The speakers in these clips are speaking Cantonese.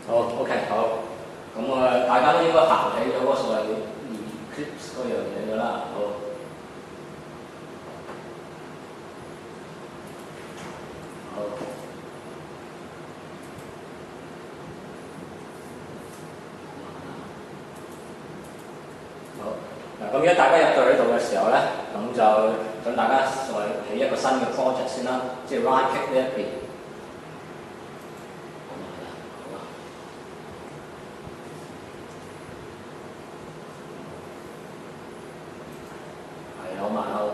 好 OK 好，咁大家都應該行起咗嗰所謂 Eclipse 嗰樣嘢㗎啦，好。好。好。嗱，咁而家大家入到呢度嘅時候咧，咁就想大家再起一個新嘅 project 先啦，即係 right click 呢一邊。好慢好，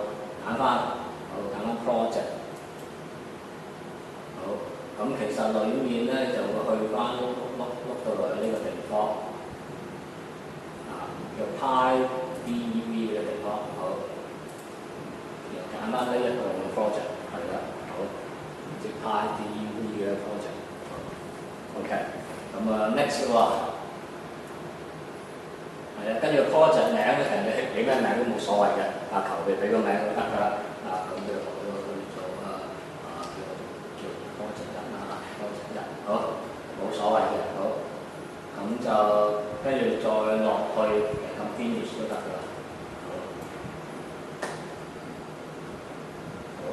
揀翻，好揀翻 project。好，咁其實裏面咧就會去翻碌到落去呢個地方，叫 PyDev 嘅地方，好，然後揀翻呢一個 project， 係啦，好，即 PyDev 嘅 project， 好 ，OK， 咁next 喎。係啊，跟住 project 名咧，其實你俾咩名都冇所謂嘅，求其俾個名都得㗎啦。咁就去做叫 project 1啦 ，project 1，好，冇所謂嘅，好。咁就跟住再落去咁 finish 都得㗎啦。好。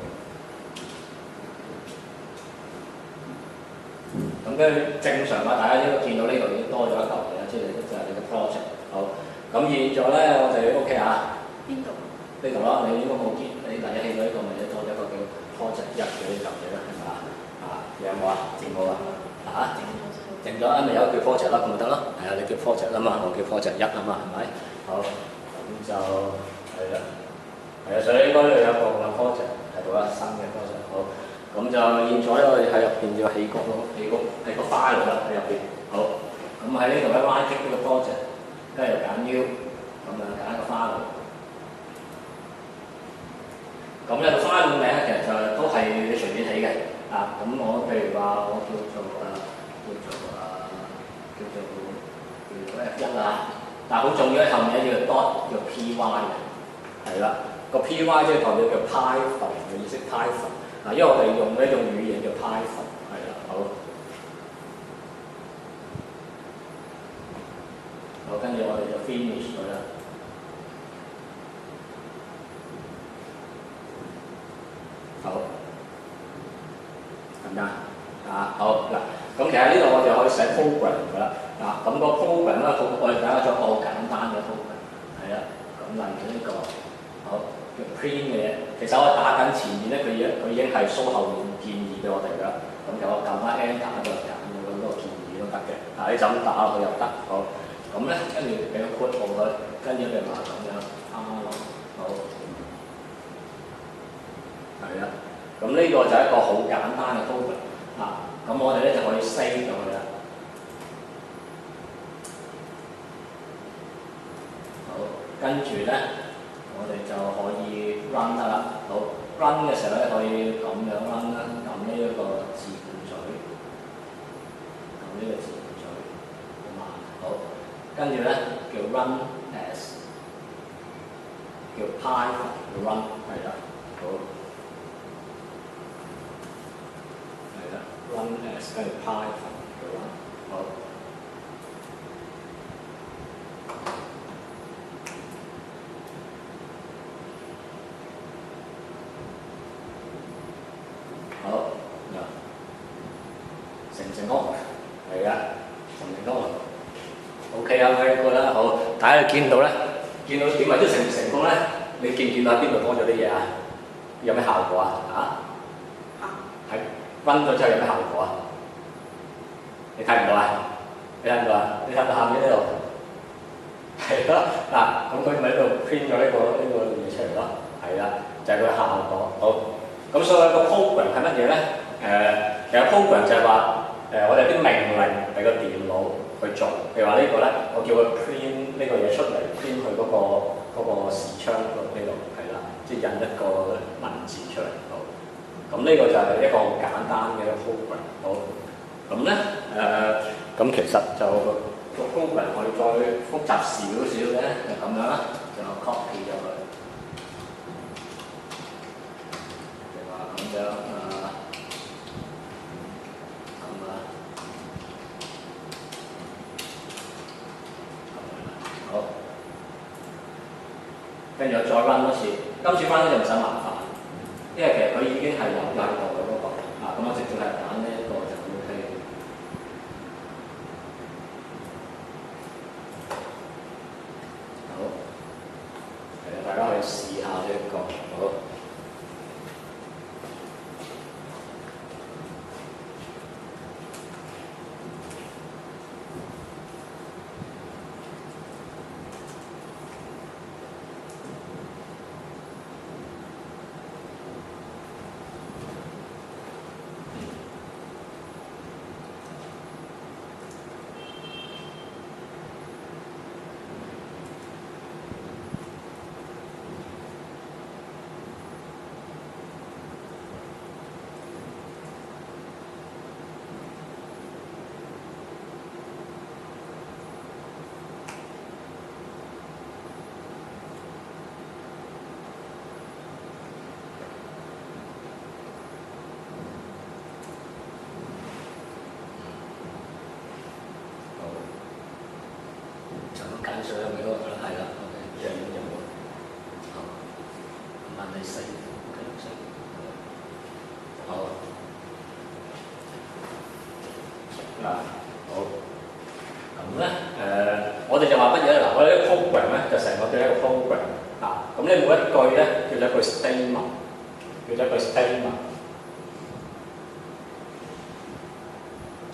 咁跟住正常啊，大家應該見到呢度已經多咗一嚿嘢啦，即係就係你嘅 project。好，咁現在咧，我哋 OK 啊？邊度？呢度啦，你應該冇見，你第一起到呢個咪多咗一個叫 project 1嘅呢嚿嘢啦，係咪啊？有冇啊？整冇啊？整咗咪有叫 project 啦，咁咪得咯。係啊，你叫 project 啊嘛，我叫 project 1啊嘛，係咪？好，咁就係啦，係啊，所以應該有個 project 喺度啦，新嘅 project。好，咁就現在我哋喺入邊要起個 file 啦，喺入邊。好，咁喺呢度咧 right click 呢個 project。跟住揀 New， 咁揀一個 file。咁咧個 file 名咧，其實就都係你隨便起嘅。咁我譬如話我叫做F1啊，但係好重要咧，後面咧要 dot 叫 py 嘅，係啦，個 py 即係代表叫 Python 嘅意思 Python。因為我哋用呢種語言叫 Python， 係啦，好。好，跟住我哋就 finish 佢啦。好，係咪好嗱，咁其實呢度我哋可以寫 program 㗎啦。咁個 program 咧，我哋揀咗個好簡單嘅 program， 係啦。咁例如呢個好叫 print 嘅嘢，其實我打緊前面咧，佢已經係 show 後面建議俾我哋㗎。咁其實我撳翻 enter 就揀到嗰個建議都得嘅。你就咁打落去又得，好。咁咧，跟住俾個 code 佢，跟住譬如話咁樣好，係啦。咁呢個就係一個好簡單嘅 program。咁我哋咧就可以 save 咗佢啦。好，跟住咧，我哋就可以 run 得啦。好 ，run 嘅時候咧可以咁樣 run 啦，撳呢一個字盤嘴，撳呢個字盤嘴，好慢，好。跟住咧叫 run as， 叫 Python 叫 run， 係啦，好，係啦 ，run as 跟住 Python 叫 run， 好，好嗱，成唔成功？係啊，成唔成功？OK 啊 ，very good 啦，好，大家見到咧，見到點為之成唔成功咧？你見唔見到喺邊度多咗啲嘢啊？有咩效果啊？係分咗之後有咩效果啊？你睇唔到啊？你睇唔到啊？你睇到下面呢度？係咯，咁佢咪喺度 print 咗呢個嘢出嚟咯？係啦，就係佢嘅效果。好，咁所以個 program 係乜嘢咧？其實 program 就係話我哋有啲命令俾個電腦去做，譬如話呢個咧，我叫佢 print 呢個嘢出嚟 ，print 佢嗰個視窗嗰度，係啦，即係印一個文字出嚟。好，咁呢個就係一個好簡單嘅 program。好，咁咧咁其實就個 program 可以再複雜少少嘅，就咁樣啦，就 copy 咗佢，譬如話咁樣咁啊。跟住我再 run 多次，今次 run 就唔使麻煩，因為其實佢已經係有喺度嘅嗰個，咁我直接係揀呢一個就 OK。好，大家可以試下呢一個，好。揀上面嗰個啦，係啦 ，OK， 樣樣有冇？好，慢啲細 ，OK， 細，好，好，咁咧我哋就話乜嘢咧？嗱，我哋啲 program 咧就成個叫一個 program，咁咧每一句咧叫做一句 statement， 叫做一句 statement。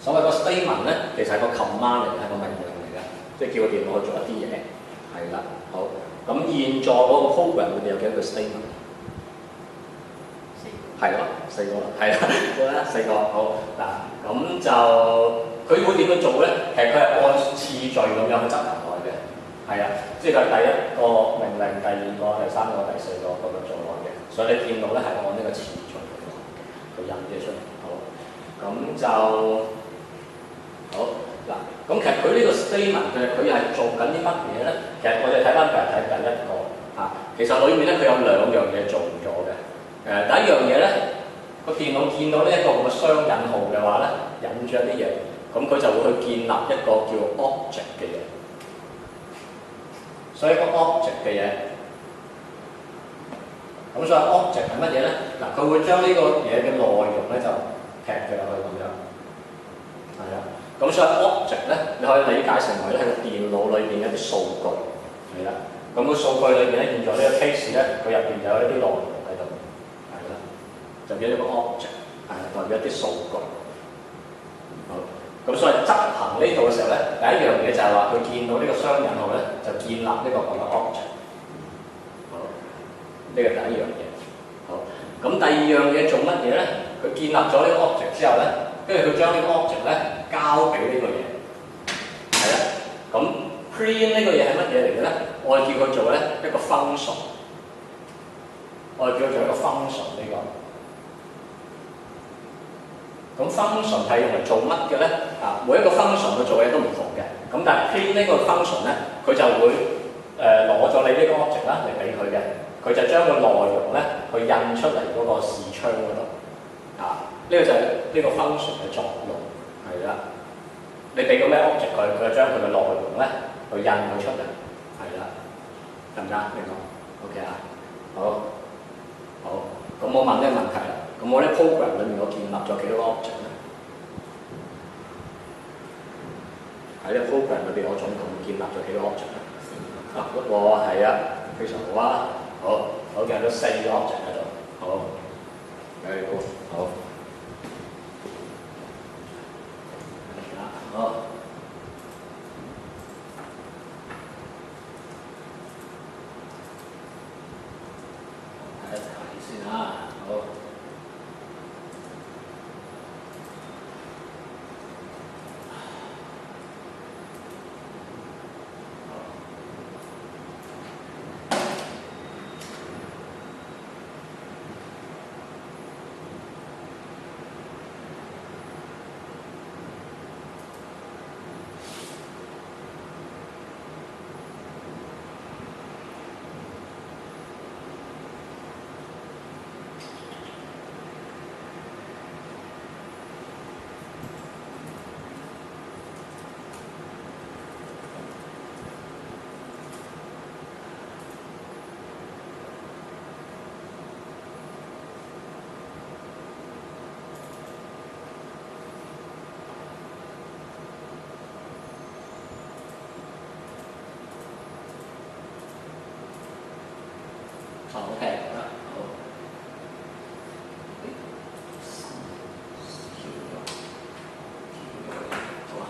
所謂個 statement 咧，其實係個 command 嚟嘅，係個命令嚟嘅，即係叫個電腦去做一啲嘢，係啦。好，咁現在嗰個 program 裏邊有幾多個 statement？ 係咯，4個啦，係啦，好啦，4個。好嗱，咁就佢會點樣做咧？其實佢係按次序咁樣去執行落去嘅，係啊，即係佢第一個命令、第二個、第三個、第四個咁樣做落去嘅。所以你見到咧係按呢個次序去做嘅，佢印嘅出嚟。好，咁就。好嗱，咁其實佢呢個 statement 佢係做緊啲乜嘢咧？其實我哋睇翻譬如睇第一個其實裏面咧佢有2樣嘢做咗嘅。第一樣嘢咧，個電腦見到呢一個咁嘅雙引號嘅話咧，引住一啲嘢，咁佢就會去建立一個叫 object 嘅嘢。所以個 object 嘅嘢，咁所以 object 係乜嘢咧？嗱，佢會將呢個嘢嘅內容咧就踢佢落去咁樣，係啊。咁所以 object 咧，你可以理解成為咧喺個電腦裏邊一啲數據，係啦。咁個數據裏邊咧，現在呢個 case 咧，佢入邊有一啲內容喺度，係啦，就叫一個 object，係代表一啲數據。好，咁所以執行呢度嘅時候咧，第一樣嘢就係話佢見到呢個雙引號咧，就建立呢個咁嘅 object。好，呢個第一樣嘢。好，咁第二樣嘢做乜嘢咧？佢建立咗呢個 object 之後咧，跟住佢將呢個 object 咧交俾呢個嘢，係啦。咁 print 呢個嘢係乜嘢嚟嘅咧？我哋叫佢做咧一個 function， 我哋叫佢做一個 function 呢個。咁 function 係用嚟做乜嘅咧？每一個 function 佢做嘅嘢都唔同嘅。咁但係 print 呢個 function 咧，佢就會攞咗你呢個 object 啦嚟俾佢嘅，佢就將個內容咧去印出嚟嗰個視窗嗰度。呢個就係呢個 function 嘅作用，係啦。你俾個咩 object 佢，佢就將佢嘅內容咧去印佢出嚟，係啦，得唔得？你講 OK 啊？好，好，咁我問呢個問題啦。咁我啲 program 裏面我建立咗幾多個 object 咧？喺呢個 program 裏邊，我總共建立咗幾多 object 咧？係啊，非常好啊。好，我建立咗4個 object 喺度。好，very good，好。好，睇一睇先啊。好， OK，好啦，好。好啊。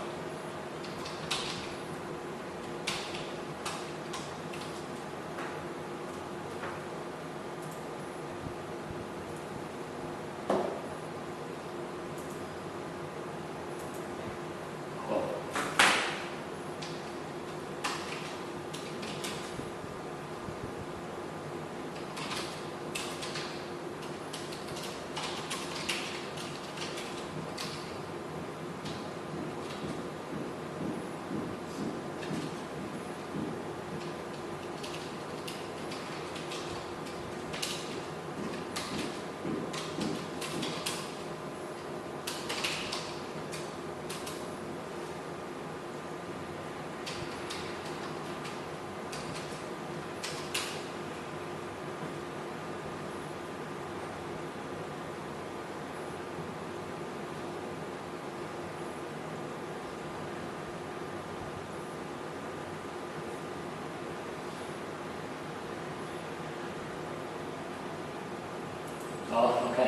好 OK，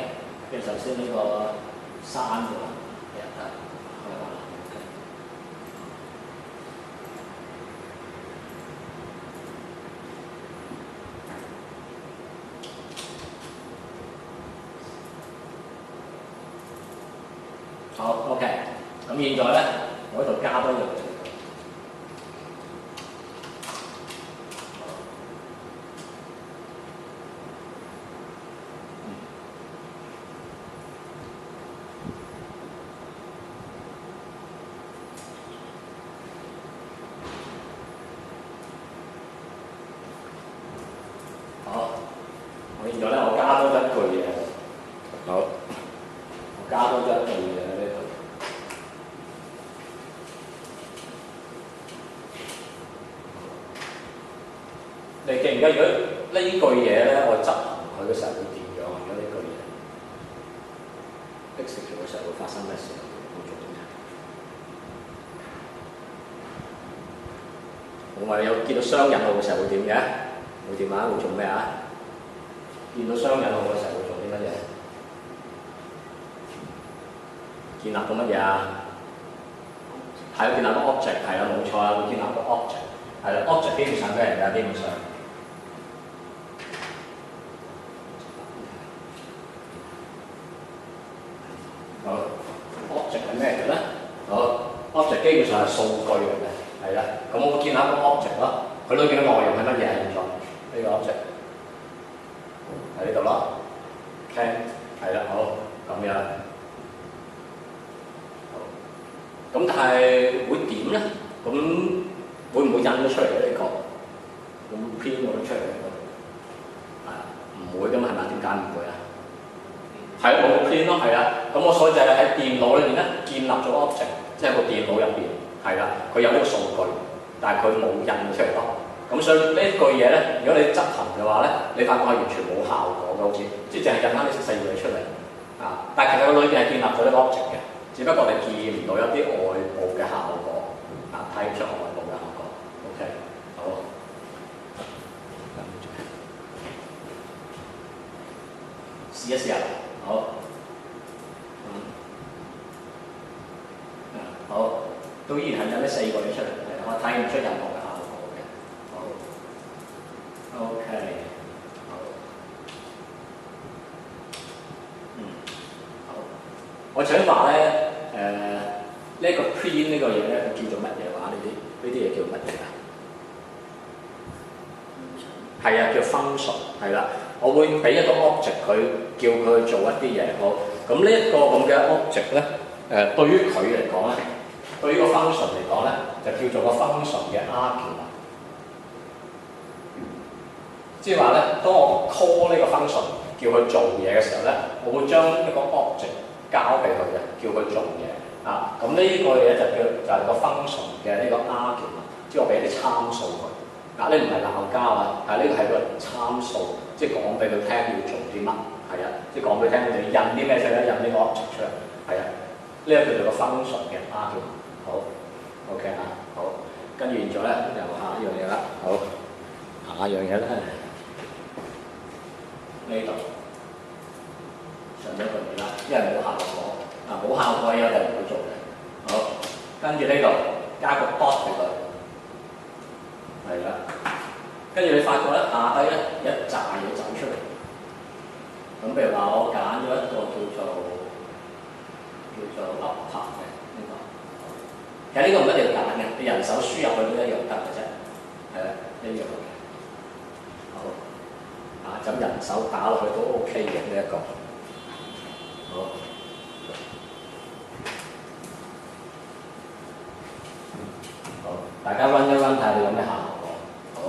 跟住首先呢個山嘅啦，係啊，開啦 OK。好 OK， 咁現在咧，我喺度加多樣嘢。好，我現在咧，我加多一句嘢。好，我加多咗一句嘢喺呢度。你記唔記得？如果呢句嘢咧，我執行佢嘅時候會點樣？如果呢句嘢 execute 嘅時候會發生咩事？會做啲咩？我話你有見到雙引號嘅時候會點嘅？會點啊？會做咩啊？見到雙引號嘅時候會做啲乜嘢？建立個乜嘢啊？係建立個 object， 係啦，冇錯啦，會建立個 object， 係啦 ，object 基本上咩嚟㗎？基本上，好 ，object 係咩嚟嘅咧？好 ，object 基本上係數據嚟嘅，係啦。咁我建立個 object 咯，佢裏邊嘅內容係乜嘢？現在呢個 object 喺呢度咯 ，OK， 係啦，好，咁樣。咁但係會點咧？咁會唔會印咗出嚟嘅呢個？會唔會 print 咗出嚟呢個？係唔會㗎嘛？係咪？點解唔會啊？係啊，冇 print 咯，係啊。咁我所以就係喺電腦裏邊咧建立咗 object， 即係個電腦入邊係啦，佢有呢個數據，但係佢冇印出嚟咯。咁所以呢句嘢咧，如果你執行嘅話咧，你發覺係完全冇效果嘅，好似即係淨係印翻啲細嘢出嚟啊！但係其實個裏邊係建立咗呢個 object 嘅。只不過你見唔到一啲外部嘅效果，啊睇唔出外部嘅效果。OK， 好。試一試啊！好。好，都依然係有呢4個嘢出嚟嘅，我睇唔出任何嘅效果嘅。好。OK。好。好。我想話咧。呢個 print 呢個嘢咧，叫做乜嘢話？呢啲嘢叫乜嘢啊？係啊，叫 function 係啦。我會俾一個 object 佢，叫佢去做一啲嘢。好，咁呢一個咁嘅 object 咧，對於佢嚟講咧，對於個 function 嚟講咧，就叫做個 function 嘅 argument。即係話咧，當我 call 呢個 function 叫佢做嘢嘅時候咧，我會將一個 object 交俾佢嘅，叫佢做嘢。啊，咁呢個嘢就係個 function 嘅呢個 argument， 即係我俾啲參數佢。嗱，呢唔係鬧交啊，係呢個係個參數，即係講俾佢聽要做啲乜，係啊，即係講俾佢聽你印啲咩出嚟，印呢個 object 出嚟，係啊，呢個叫做個 function 嘅 argument。好 ，OK 啊，好，跟住現在咧又下一樣嘢啦，好，下一樣嘢咧。呢度上咗個嘢啦，因為冇效果冇效果有一定唔會做嘅。好，跟住呢度加個 dot 俾佢，係啦。跟住你發覺咧下低咧一紮嘢走出嚟。咁譬如話我揀咗一個叫做 upper 嘅呢個，其實呢個唔一定要揀嘅，你人手輸入去都一樣得嘅啫，係啦，一樣嘅。好，咁人手打落去都 OK 嘅呢一個。好，好，大家 run 一 run 睇下你有咩效果。好。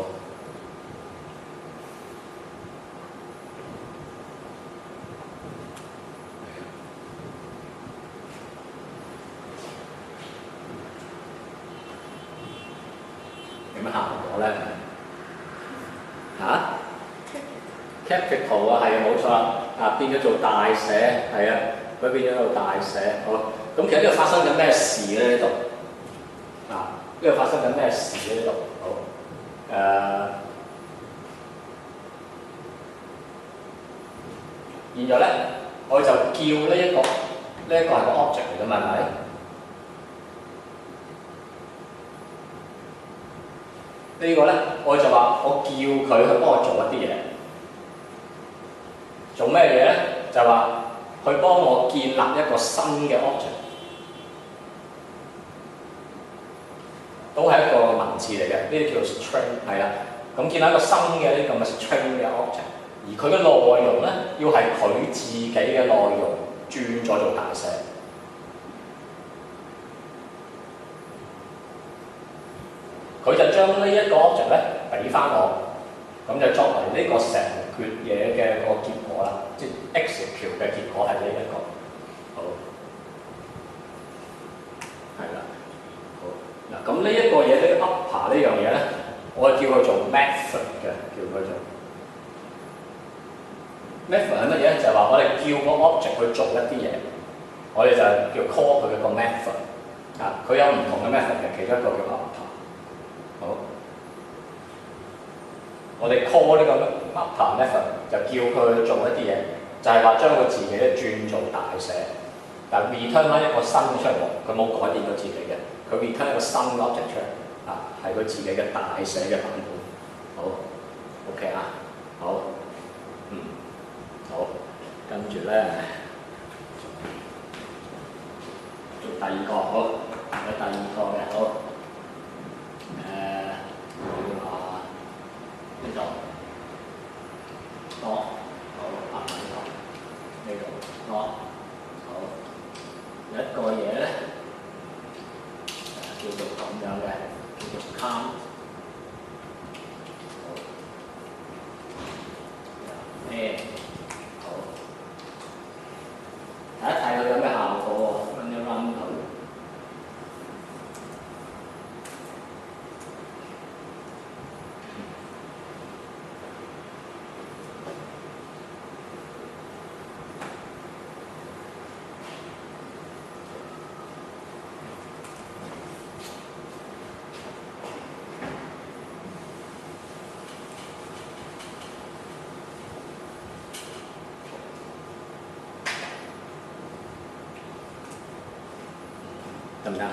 有咩效果咧？capital 啊，係啊，冇錯啦，變咗做大寫，係啊，佢變咗做大寫。好，咁其實呢度發生緊咩事咧？呢度呢度發生緊咩事咧？呢度好，現在咧，我就叫呢一個係個 object 嚟㗎嘛，係咪？呢個咧，我就話我叫佢去幫我做一啲嘢，做咩嘢咧？就話去幫我建立一個新嘅 object， 都係一個文字嚟嘅，呢啲叫 string 係啦。咁建立一個新嘅呢個咪 string 嘅 object， 而佢嘅內容咧，要係佢自己嘅內容轉咗做大寫。佢就將呢一個 object 咧俾翻我，咁就作為呢個成橛嘢嘅個結果啦，即係 execute 嘅結果係呢一個。好，係啦，好嗱，咁呢一個嘢呢 upper 呢樣嘢咧，我叫佢做 method 嘅，叫佢做 method 係乜嘢咧？就係話我哋叫個 object 去做一啲嘢，我哋就叫 call 佢一個 method 佢有唔同嘅 method 嘅，其中一個叫 upper。好，我哋 call 呢個 upper method 就叫佢去做一啲嘢，就係話將佢自己咧轉做大寫，但 return 翻一個新嘅出嚟喎，佢冇改變到自己嘅，佢 return 一個新嘅 object 出嚟，係佢自己嘅大寫嘅版本。好 ，OK 啊，好，好，跟住咧做第二個，好，有第二個嘅，好。呢度，好，拍埋呢度，好，有一個嘢咧，叫做咁樣嘅，叫做 count， 好，睇一睇佢有咩效果喎 ，run 一 run 佢。得唔得？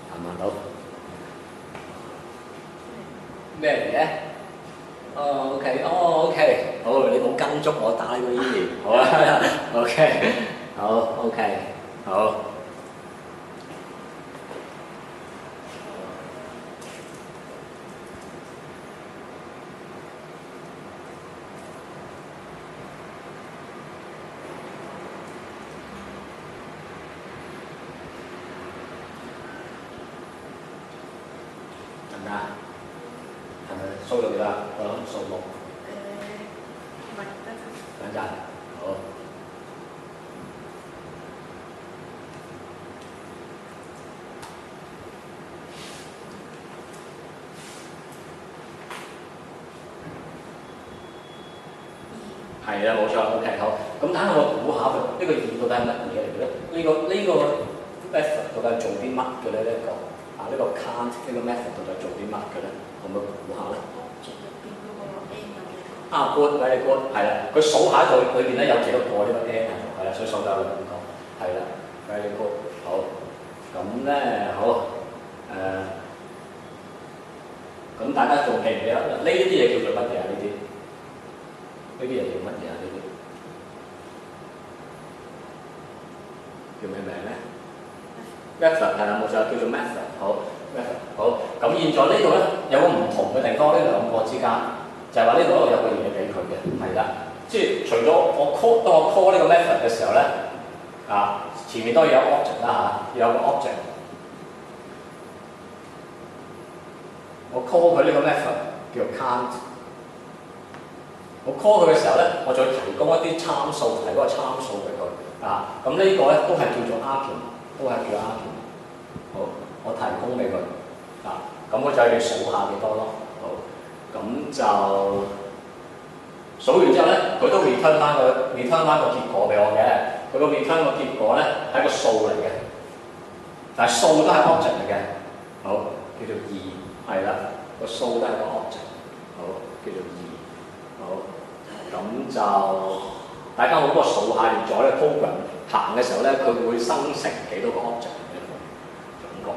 行唔到？咩嚟嘅？OK，好，你冇跟足我打呢個依然，好啊，OK，好 ，OK，好。得唔得？係咪數咗幾多？我諗數6。兩陣，好。係啦，冇錯 ，OK 好。咁等下我估下佢呢個二到底係乜嘢嚟嘅咧？呢個 method 到底係做啲乜嘅咧？呢個 count 呢個 method 到底做啲乜嘅咧？可唔可以估下咧？good，very good，係啦。佢數下度裏邊咧有幾多個呢個 n 喺度，係啦，所以數到有2個，係啦 ，very good，好。咁咧好咁大家仲記唔記得呢啲嘢叫做乜嘢啊？呢啲嘢叫乜嘢啊？呢啲叫咩名咧 ？method 係啦，冇錯，叫做 method。好 ，method 好。咁現在呢度咧有個唔同嘅地方，呢兩個之間就係話呢度有個嘢俾佢嘅，係啦。即係除咗當我 call 呢個 method 嘅時候咧，前面當然有 object 啦嚇，要有個 object。我 call 佢呢個 method 叫做 count。我 call 佢嘅時候咧，我再提供一啲參數，提嗰個參數俾佢。咁呢個咧都係叫做 argument， 都係叫 argument。好，我提供俾佢。咁我就係要數下幾多咯。好，咁就數完之後咧，佢都 return 翻個結果俾我嘅。佢個 return 個結果咧係一個數嚟嘅，但係數都係 object 嚟嘅。好，叫做2，係啦，個數都係個 object。好，叫做2。好，咁就大家好多數下列咗咧 program 行嘅時候咧，佢會生成幾多個 object 嘅總共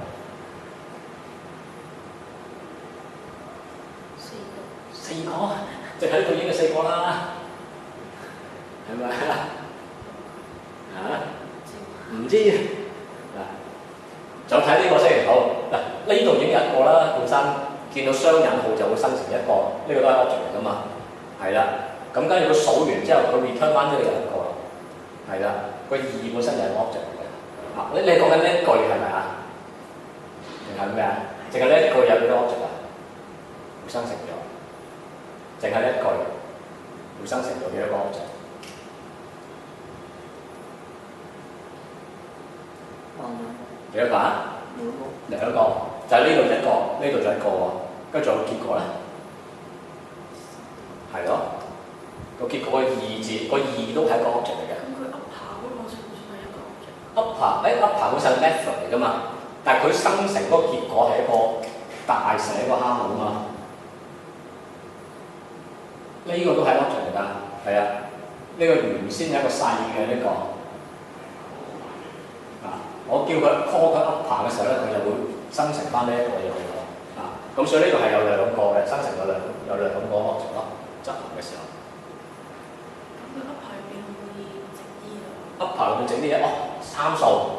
？4個，即係喺呢度已經係4個啦，係咪唔知就睇呢個先。好呢度已經有一個啦，本身見到雙引號就會生成一個，呢個都係 object 嚟㗎嘛，係啦。咁跟住佢數完之後，佢 return 翻咗有一個啦，係啦。個2本身就係 object 嚟嘅。你講緊呢一句係咪啊？定係咩啊？淨係呢一句有幾多 object 啊？會生成咗。淨係呢一句會生成咗幾多個 object？幾多個啊？2個，就係呢度一個，呢度就一個喎。跟住仲有結果咧，係咯。個結果個2字，個2都係一個 object 嚟嘅。咁佢 upper 嗰個算唔算係一個 object？upper 本身係 method 嚟㗎嘛，但係佢生成嗰個結果係一個大寫個蝦號啊嘛。呢個都係 object 嚟㗎，係啊。呢個原先係一個細嘅呢個。我叫佢 call 佢 upper 嘅時候咧，佢就會生成翻呢一個嘢去咯。咁所以呢度係有2個嘅，生成有兩個 object 咯，執行嘅時候。upper 入邊會整啲嘢，參數